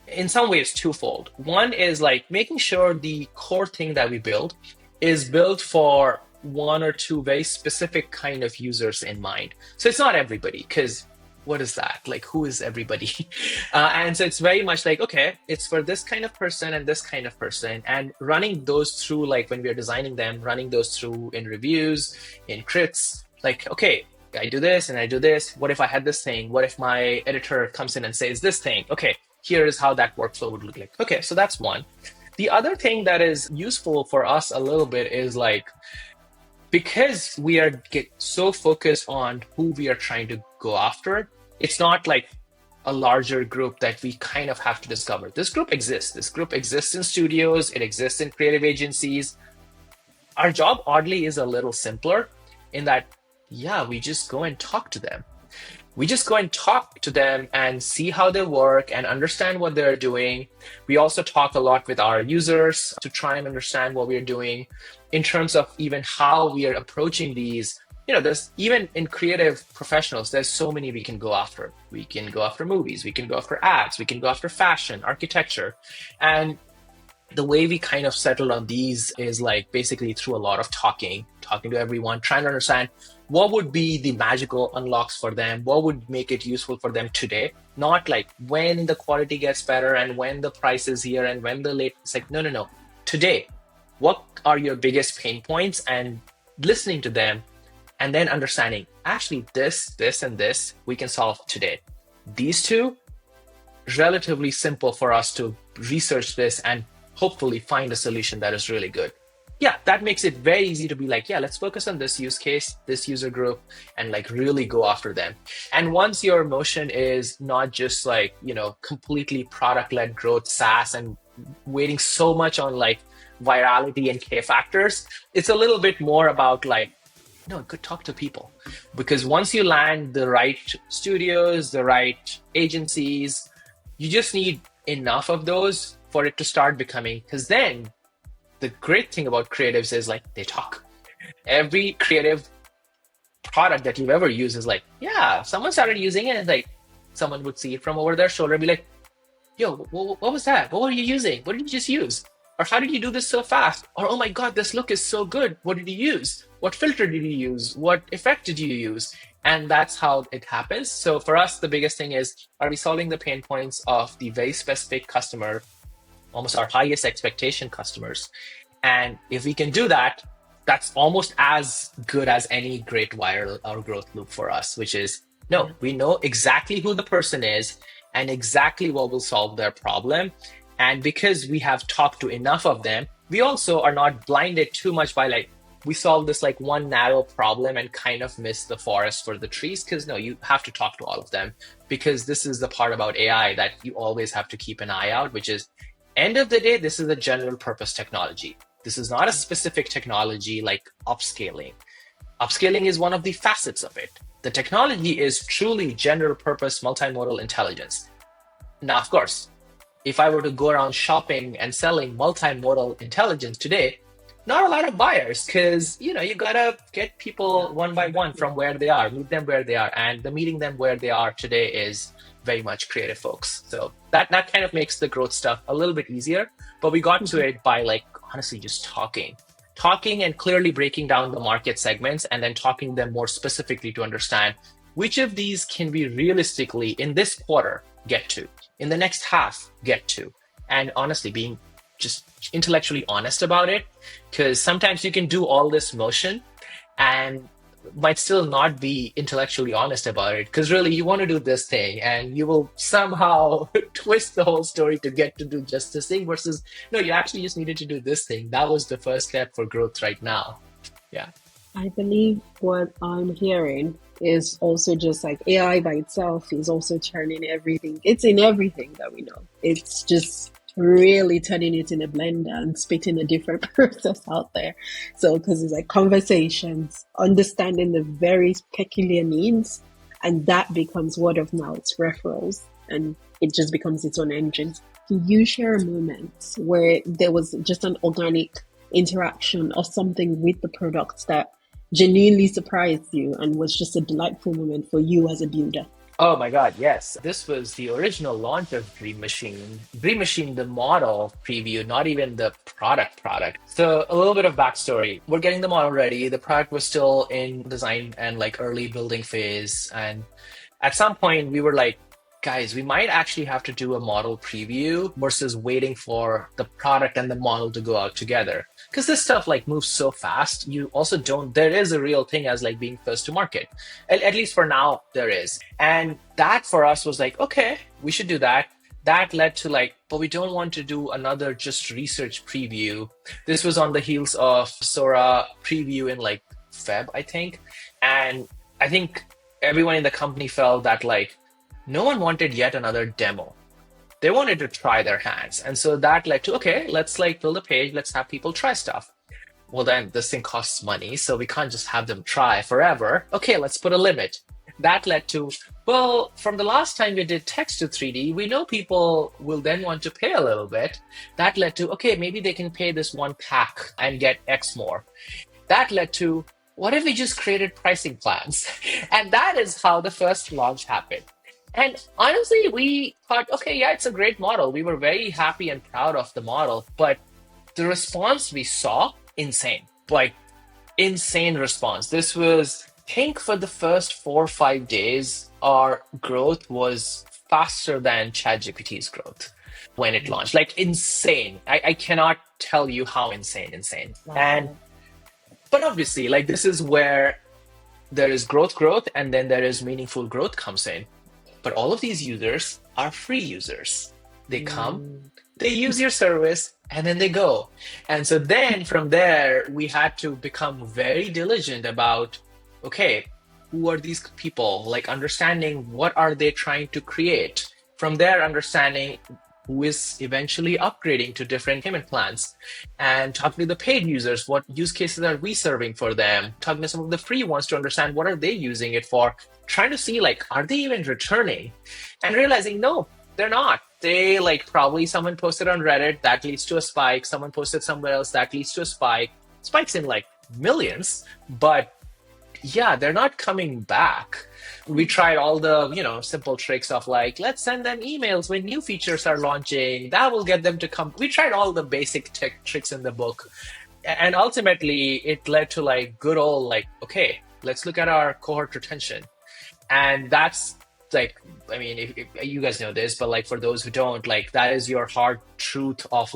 in some ways twofold. One is like making sure the core thing that we build is built for one or two very specific kind of users in mind. So it's not everybody, because what is that? Like, who is everybody? And so it's very much like, okay, it's for this kind of person and this kind of person. And running those through, like when we're designing them, running those through in reviews, in crits, like, okay, I do this and I do this. What if I had this thing? What if my editor comes in and says this thing? Okay, here is how that workflow would look like. Okay, so that's one. The other thing that is useful for us a little bit is like, because we are get so focused on who we are trying to go after, it's not like a larger group that we kind of have to discover. This group exists. This group exists in studios. It exists in creative agencies. Our job, oddly, is a little simpler in that, yeah, we just go and talk to them. We just go and talk to them and see how they work and understand what they're doing. We also talk a lot with our users to try and understand what we're doing in terms of even how we are approaching these. You know, there's even in creative professionals, there's so many we can go after. We can go after movies, we can go after ads, we can go after fashion, architecture. And the way we kind of settled on these is like basically through a lot of talking to everyone, trying to understand what would be the magical unlocks for them, what would make it useful for them today, not like when the quality gets better and when the price is here and when the late. It's like, no. Today, what are your biggest pain points, and listening to them and then understanding actually this, and this we can solve today. These two, relatively simple for us to research this and hopefully find a solution that is really good. Yeah, that makes it very easy to be like, yeah, let's focus on this use case, this user group, and like really go after them. And once your motion is not just like, you know, completely product-led growth, SaaS, and waiting so much on like virality and K factors, it's a little bit more about like, no, good talk to people. Because once you land the right studios, the right agencies, you just need enough of those for it to start becoming, because then the great thing about creatives is like they talk. Every creative product that you've ever used is like, yeah, someone started using it, and like someone would see it from over their shoulder and be like, yo, what was that? What were you using? What did you just use? Or how did you do this so fast? Or, oh my God, this look is so good. What did you use? What filter did you use? What effect did you use? And that's how it happens. So for us, the biggest thing is, are we solving the pain points of the very specific customer, almost our highest expectation customers? And if we can do that, that's almost as good as any great viral or growth loop for us, which is, no, we know exactly who the person is and exactly what will solve their problem. And because we have talked to enough of them, we also are not blinded too much by like, we solve this like one narrow problem and kind of miss the forest for the trees. Because no, you have to talk to all of them, because this is the part about AI that you always have to keep an eye out, which is, end of the day, this is a general purpose technology. This is not a specific technology like upscaling. Upscaling is one of the facets of it. The technology is truly general purpose multimodal intelligence. Now, of course, if I were to go around shopping and selling multimodal intelligence today, not a lot of buyers because you gotta get people one by one from where they are, meet them where they are, and the meeting them where they are today is very much creative folks. So that kind of makes the growth stuff a little bit easier. But we got to it by honestly just talking and clearly breaking down the market segments and then talking them more specifically to understand which of these can we realistically in this quarter get to, in the next half get to, and honestly being just intellectually honest about it, because sometimes you can do all this motion and might still not be intellectually honest about it, because really you want to do this thing and you will somehow twist the whole story to get to do just this thing versus no, you actually just needed to do this thing. That was the first step for growth right now. Yeah. I believe what I'm hearing is also just like AI by itself is also turning everything. It's in everything that we know. It's just really turning it in a blender and spitting a different process out there. So, because it's like conversations, understanding the very peculiar needs, and that becomes word of mouth referrals, and it just becomes its own engine. Can you share a moment where there was just an organic interaction or something with the product that genuinely surprised you and was just a delightful moment for you as a builder? Oh my God, yes. This was the original launch of Dream Machine. Dream Machine, the model preview, not even the product. So a little bit of backstory. We're getting the model ready. The product was still in design and early building phase. And at some point we were like, guys, we might actually have to do a model preview versus waiting for the product and the model to go out together. Because this stuff moves so fast. You also there is a real thing as being first to market. At least for now, there is. And that for us was okay, we should do that. That led to but we don't want to do another just research preview. This was on the heels of Sora preview in Feb, I think. And I think everyone in the company felt that no one wanted yet another demo. They wanted to try their hands. And so that led to, okay, let's build a page. Let's have people try stuff. Well, then this thing costs money, so we can't just have them try forever. Okay, let's put a limit. That led to, well, from the last time we did text to 3D, we know people will then want to pay a little bit. That led to, okay, maybe they can pay this one pack and get X more. That led to, what if we just created pricing plans? And that is how the first launch happened. And honestly, we thought, okay, yeah, it's a great model. We were very happy and proud of the model, but the response we saw, insane. Insane response. This was, I think for the first 4 or 5 days, our growth was faster than ChatGPT's growth when it launched. Insane. I cannot tell you how insane. Wow. But obviously, this is where there is growth, and then there is meaningful growth comes in. But all of these users are free users. They come, they use your service, and then they go. And so then from there, we had to become very diligent about, okay, who are these people? Understanding what are they trying to create? From there, understanding who is eventually upgrading to different payment plans, and talking to the paid users, what use cases are we serving for them? Talking to some of the free ones to understand what are they using it for? Trying to see are they even returning? And realizing no, they're not. They probably someone posted on Reddit, that leads to a spike. Someone posted somewhere else, that leads to a spike. Spikes in millions, but yeah, they're not coming back. We tried all the, simple tricks of let's send them emails when new features are launching. That will get them to come. We tried all the basic tech tricks in the book. And ultimately, it led to good old, okay, let's look at our cohort retention. And that's if you guys know this, but for those who don't, that is your hard truth of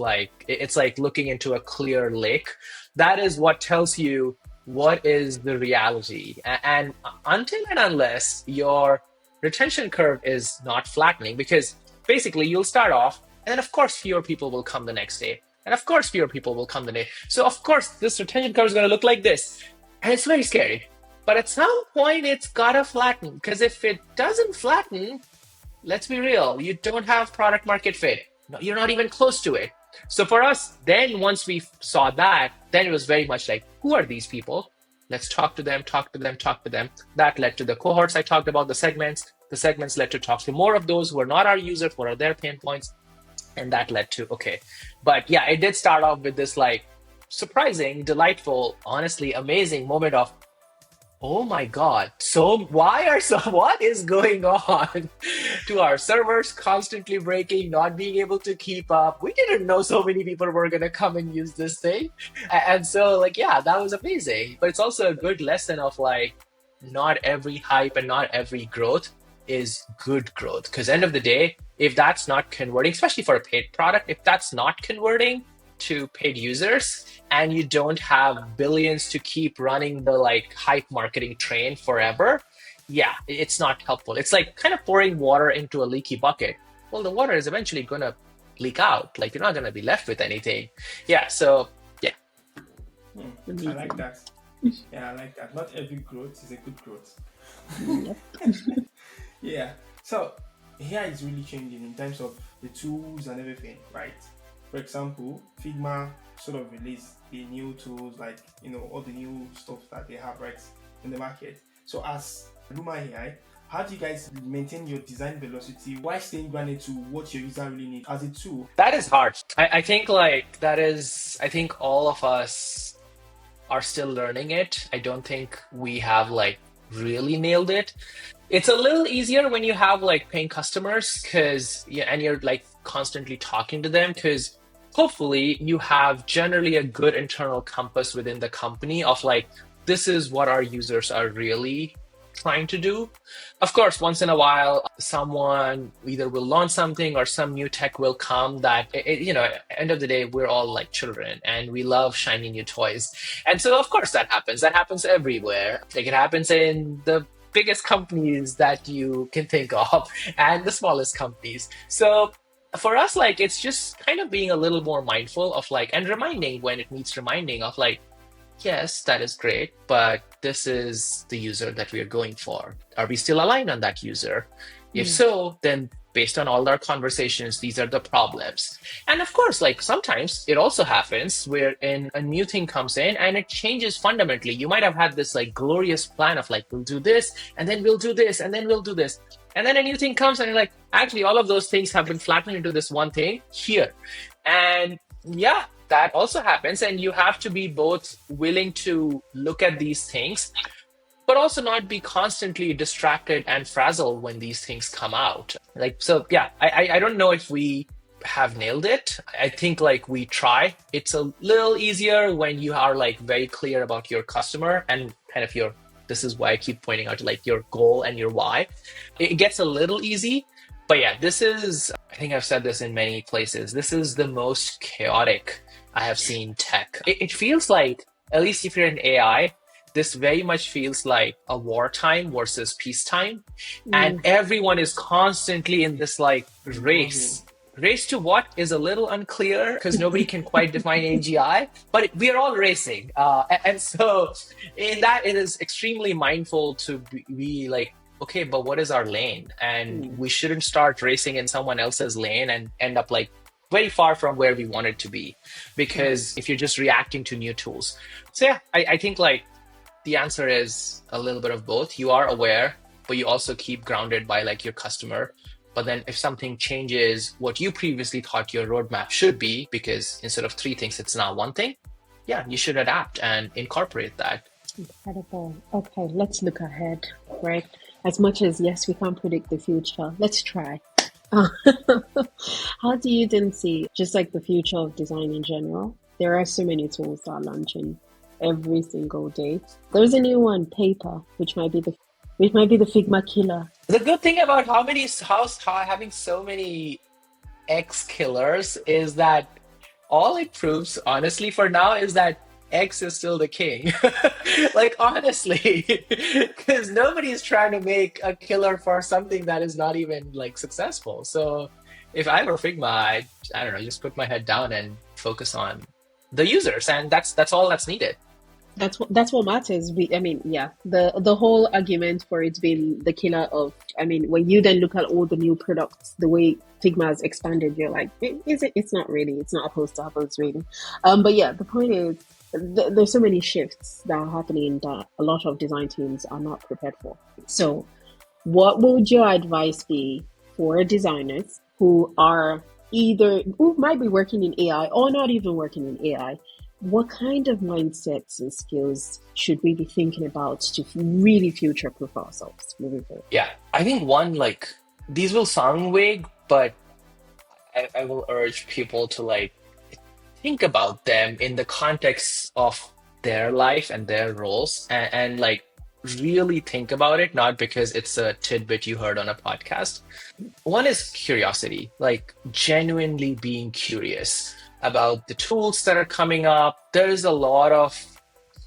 it's looking into a clear lake. That is what tells you what is the reality. And until and unless your retention curve is not flattening, because basically you'll start off, and then of course fewer people will come the next day. And of course fewer people will come the day. So of course this retention curve is going to look like this. And it's very scary. But at some point it's got to flatten, because if it doesn't flatten, let's be real, you don't have product market fit. No, you're not even close to it. So for us, then once we saw that, then it was very much who are these people? Let's talk to them, talk to them, talk to them. That led to the cohorts I talked about, the segments. The segments led to talk to more of those who are not our users, what are their pain points. And that led to, okay. But yeah, it did start off with this like surprising, delightful, honestly amazing moment of, oh my God. So what is going on to our servers constantly breaking, not being able to keep up? We didn't know so many people were going to come and use this thing. And so like, yeah, that was amazing. But it's also a good lesson of like, not every hype and not every growth is good growth. Because end of the day, if that's not converting, especially for a paid product, if that's not converting to paid users, and you don't have billions to keep running the like hype marketing train forever, yeah, it's not helpful. It's like kind of pouring water into a leaky bucket. Well, the water is eventually going to leak out. Like you're not going to be left with anything. Yeah. So yeah. I like that. Yeah, I like that. Not every growth is a good growth. Yeah. So here is really changing in terms of the tools and everything, right? For example, Figma sort of released the new tools, like all the new stuff that they have right in the market. So as Luma AI, how do you guys maintain your design velocity while staying grounded to what your user really needs as a tool? That is hard. I think like that is, I think all of us are still learning it. I don't think we have like really nailed it. It's a little easier when you have like paying customers and you're like constantly talking to them, because hopefully you have generally a good internal compass within the company of like, this is what our users are really trying to do. Of course, once in a while, someone either will launch something or some new tech will come that, end of the day, we're all like children and we love shiny new toys. And so, of course, that happens. That happens everywhere. Like it happens in the biggest companies that you can think of and the smallest companies. So for us, like, it's just kind of being a little more mindful of like, and reminding when it needs reminding of like, yes, that is great, but this is the user that we are going for. Are we still aligned on that user? If so, then based on all our conversations, these are the problems. And of course, like sometimes it also happens where a new thing comes in and it changes fundamentally. You might have had this like glorious plan of like, we'll do this, and then we'll do this, and then we'll do this. And then a new thing comes and you're like, actually, all of those things have been flattened into this one thing here. And yeah, that also happens. And you have to be both willing to look at these things, but also not be constantly distracted and frazzled when these things come out. Like, so yeah, I don't know if we have nailed it. I think like we try. It's a little easier when you are like very clear about your customer and kind of this is why I keep pointing out like your goal and your why. It gets a little easy. But yeah, I think I've said this in many places, this is the most chaotic I have seen tech. It feels like, at least if you're in AI, this very much feels like a wartime versus peacetime. And everyone is constantly in this like race. Race to what is a little unclear because nobody can quite define AGI, but we are all racing. And so in that, it is extremely mindful to be like, okay, but what is our lane? And we shouldn't start racing in someone else's lane and end up like very far from where we wanted to be, because if you're just reacting to new tools. So yeah, I think like the answer is a little bit of both. You are aware, but you also keep grounded by like your customer. But then if something changes what you previously thought your roadmap should be, because instead of 3 things, it's now 1 thing, yeah, you should adapt and incorporate that. Incredible. Okay, let's look ahead, right? As much as, yes, we can't predict the future, let's try. How do you then see just like the future of design in general? There are so many tools that are launching every single day. There's a new one, Paper, which might be the Figma killer. The good thing about having so many X killers is that all it proves, honestly, for now, is that X is still the king. Like, honestly, because nobody's trying to make a killer for something that is not even like successful. So if I were Figma, I don't know, just put my head down and focus on the users, and that's all that's needed. That's what matters. The whole argument for it being the killer of, when you then look at all the new products, the way Figma has expanded, you're like, is it? It's not really. It's not apples to apples, really. But yeah, the point is, there's so many shifts that are happening that a lot of design teams are not prepared for. So, what would your advice be for designers who might be working in AI or not even working in AI? What kind of mindsets and skills should we be thinking about to really future-proof ourselves moving forward? Yeah, I think one, like, these will sound vague, but I will urge people to like think about them in the context of their life and their roles, and like really think about it, not because it's a tidbit you heard on a podcast. One is curiosity, like genuinely being curious about the tools that are coming up. There's a lot of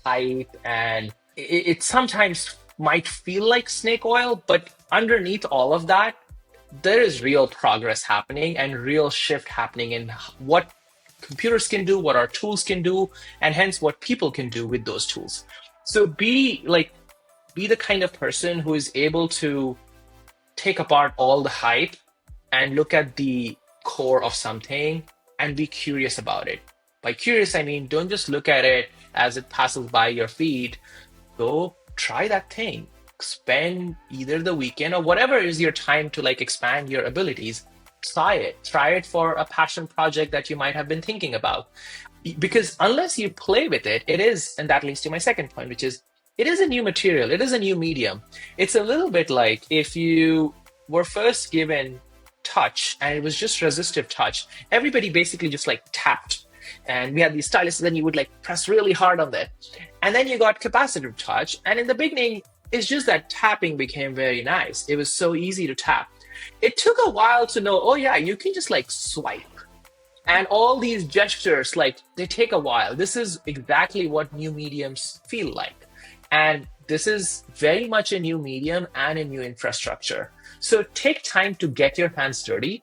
hype, and it sometimes might feel like snake oil, but underneath all of that, there is real progress happening and real shift happening in what computers can do, what our tools can do, and hence what people can do with those tools. So be the kind of person who is able to take apart all the hype and look at the core of something and be curious about it. By curious, I mean don't just look at it as it passes by your feed. Go try that thing. Spend either the weekend or whatever is your time to like expand your abilities. Try it. Try it for a passion project that you might have been thinking about. Because unless you play with it, it is, and that leads to my second point, which is it is a new material, it is a new medium. It's a little bit like if you were first given touch and it was just resistive touch, everybody basically just like tapped. And we had these styluses, then you would like press really hard on that. And then you got capacitive touch. And in the beginning, it's just that tapping became very nice. It was so easy to tap. It took a while to know, oh yeah, you can just like swipe. And all these gestures, like they take a while. This is exactly what new mediums feel like. And this is very much a new medium and a new infrastructure. So take time to get your hands dirty.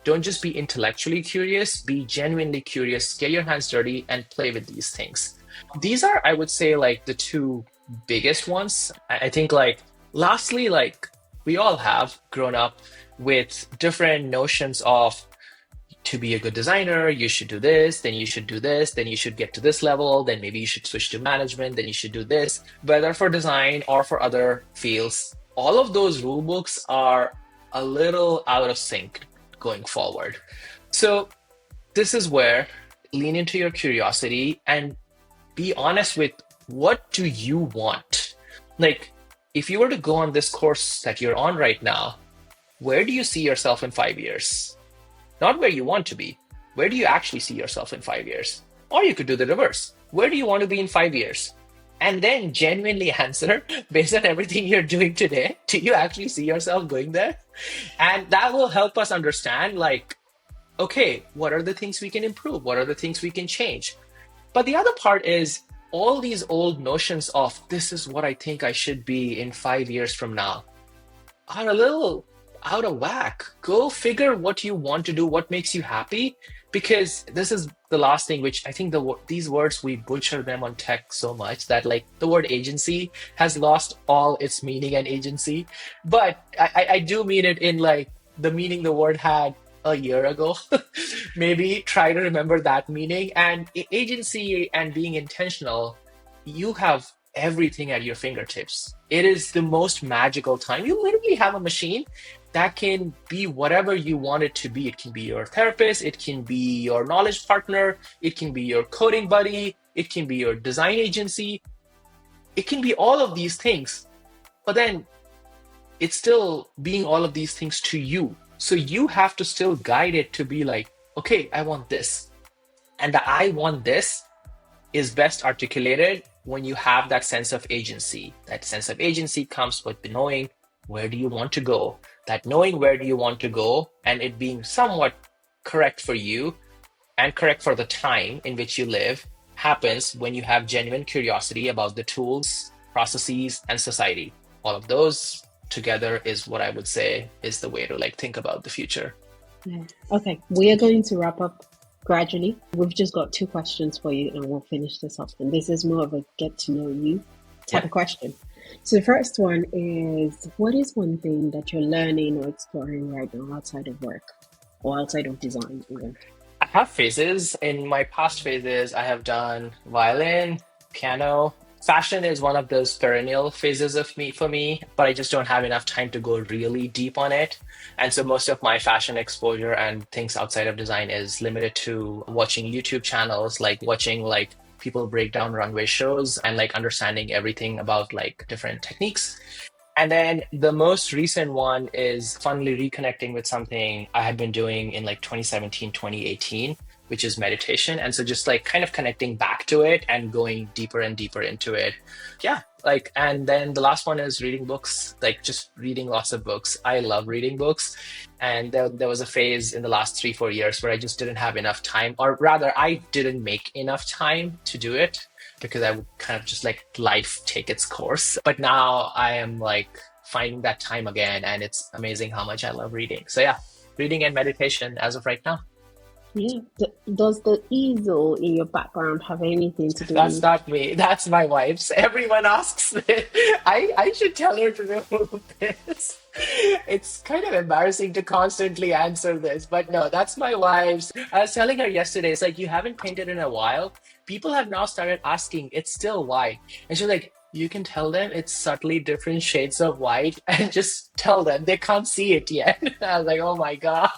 Don't just be intellectually curious, be genuinely curious, get your hands dirty and play with these things. These are, I would say, like the two biggest ones. I think like lastly, like we all have grown up with different notions of to be a good designer, you should do this, then you should do this, then you should get to this level, then maybe you should switch to management, then you should do this. Whether for design or for other fields, all of those rule books are a little out of sync going forward. So this is where lean into your curiosity and be honest with what do you want? Like if you were to go on this course that you're on right now, where do you see yourself in 5 years? Not where you want to be. Where do you actually see yourself in 5 years? Or you could do the reverse. Where do you want to be in 5 years? And then genuinely answer based on everything you're doing today. Do you actually see yourself going there? And that will help us understand, like, okay, what are the things we can improve? What are the things we can change? But the other part is all these old notions of this is what I think I should be in 5 years from now are a little out of whack. Go figure what you want to do, what makes you happy, because this is the last thing, which I think these words, we butcher them on tech so much that like the word agency has lost all its meaning and agency. But I do mean it in like the meaning the word had a year ago. Maybe try to remember that meaning. And agency and being intentional, you have everything at your fingertips. It is the most magical time. You literally have a machine that can be whatever you want it to be. It can be your therapist, it can be your knowledge partner, it can be your coding buddy, it can be your design agency, it can be all of these things. But then it's still being all of these things to you. So you have to still guide it to be like, okay, I want this. And the I want this is best articulated when you have that sense of agency. That sense of agency comes with knowing where do you want to go. That knowing where do you want to go and it being somewhat correct for you and correct for the time in which you live happens when you have genuine curiosity about the tools, processes, and society. All of those together is what I would say is the way to like think about the future. Yeah. Okay, we are going to wrap up gradually. We've just got 2 questions for you and we'll finish this off. And this is more of a get to know you type of question. So the first one is, what is one thing that you're learning or exploring right now outside of work or outside of design even? have phases. In my past phases, I have done violin, piano. Fashion is one of those perennial phases of me for me, but I just don't have enough time to go really deep on it. And so most of my fashion exposure and things outside of design is limited to watching YouTube channels, like watching like people break down runway shows and like understanding everything about like different techniques. And then the most recent one is finally reconnecting with something I had been doing in like 2017, 2018, which is meditation. And so just like kind of connecting back to it and going deeper and deeper into it. Yeah. Like, and then the last one is reading books, like just reading lots of books. I love reading books. And there was a phase in the last 3, 4 years where I just didn't have enough time, or rather, I didn't make enough time to do it because I would kind of just let life take its course. But now I am like finding that time again, and it's amazing how much I love reading. So yeah, reading and meditation as of right now. Yeah. Does the easel in your background have anything to do That's with? not me. That's my wife's. Everyone asks me. I should tell her to remove this. It's kind of embarrassing to constantly answer this, but no, that's my wife's. I was telling her yesterday, it's like, you haven't painted in a while. People have now started asking, it's still white. And she's like, you can tell them it's subtly different shades of white and just tell them they can't see it yet. I was like, oh my God.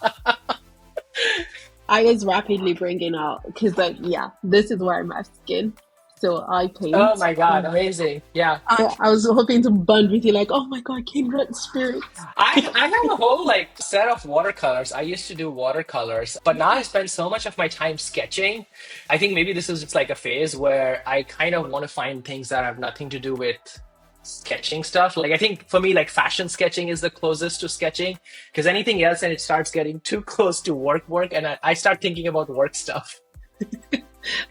I was rapidly bringing out because, like, yeah, this is where I'm asking. So I Oh paint. my God, amazing. Yeah. I was hoping to bond with you, like, oh my god, kindred spirits. I have a whole like set of watercolors. I used to do watercolors, but now I spend so much of my time sketching. I think maybe this is just like a phase where I kind of want to find things that have nothing to do with sketching stuff. Like I think for me, like fashion sketching is the closest to sketching because anything else and it starts getting too close to work, and I start thinking about work stuff.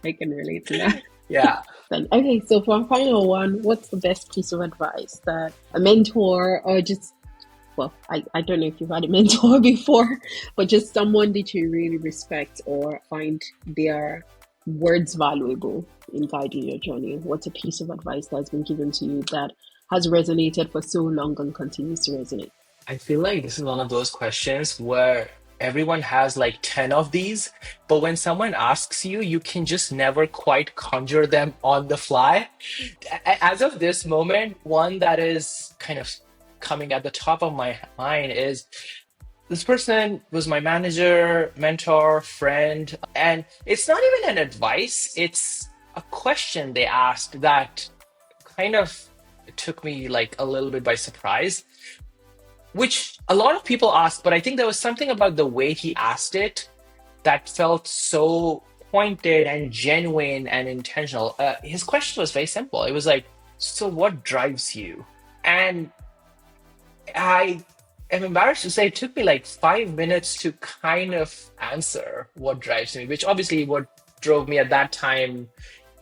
I can relate to that. Yeah. Then, okay, so for our final one, what's the best piece of advice that a mentor or just, well, I don't know if you've had a mentor before, but just someone that you really respect or find their words valuable in guiding your journey? What's a piece of advice that's been given to you that has resonated for so long and continues to resonate? I feel like this is one of those questions where everyone has like 10 of these, but when someone asks you, you can just never quite conjure them on the fly. As of this moment, one that is kind of coming at the top of my mind is this person was my manager, mentor, friend, and it's not even an advice, it's a question they asked that kind of took me like a little bit by surprise, which a lot of people ask, but I think there was something about the way he asked it that felt so pointed and genuine and intentional. His question was very simple. It was like, so what drives you? And I am embarrassed to say it took me like 5 minutes to kind of answer what drives me, which obviously what drove me at that time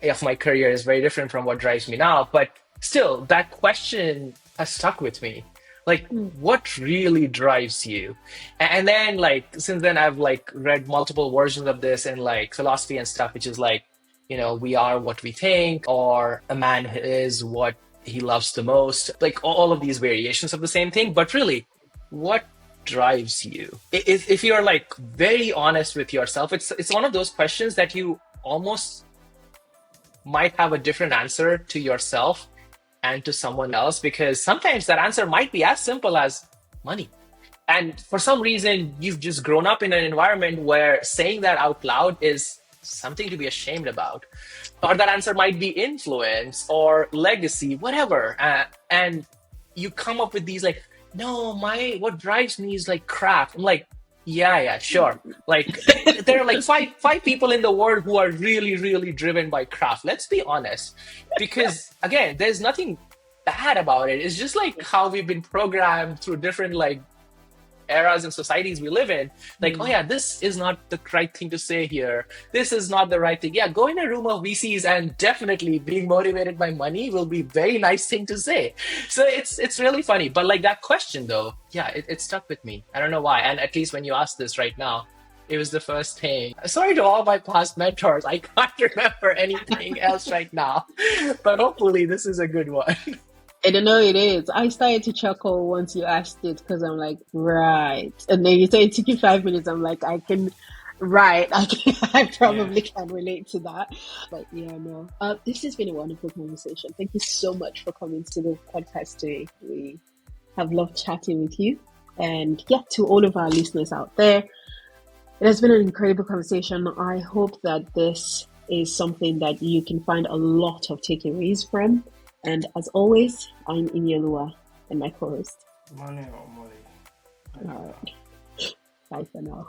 of my career is very different from what drives me now. But still, that question has stuck with me. Like, what really drives you? And then, like, since then, I've like read multiple versions of this in like philosophy and stuff, which is like, we are what we think, or a man is what he loves the most. Like all of these variations of the same thing. But really, what drives you? If you're like very honest with yourself, it's one of those questions that you almost might have a different answer to yourself and to someone else, because sometimes that answer might be as simple as money. And for some reason, you've just grown up in an environment where saying that out loud is something to be ashamed about. Or that answer might be influence or legacy, whatever. And you come up with these like, no, what drives me is like craft. I'm like, yeah, sure. Like there are like five people in the world who are really, really driven by craft. Let's be honest. Because again, there's nothing bad about it. It's just like how we've been programmed through different like eras and societies we live in. Like, oh yeah, this is not the right thing to say here. This is not the right thing. Yeah, go in a room of VCs and definitely being motivated by money will be very nice thing to say. So it's really funny. But like that question though, yeah, it stuck with me. I don't know why. And at least when you ask this right now, it was the first thing. Sorry to all my past mentors. I can't remember anything else right now. But hopefully this is a good one. I don't know, it is. I started to chuckle once you asked it because I'm like, right. And then you say it took you 5 minutes. I'm like, I can Right. I Yeah. probably can relate to that. But yeah, no. This has been a wonderful conversation. Thank you so much for coming to the podcast today. We have loved chatting with you. And yeah, to all of our listeners out there, it has been an incredible conversation. I hope that this is something that you can find a lot of takeaways from. And as always, I'm Inyelua and my co-host. Manuel or Molly. I All don't know. right. Bye for now.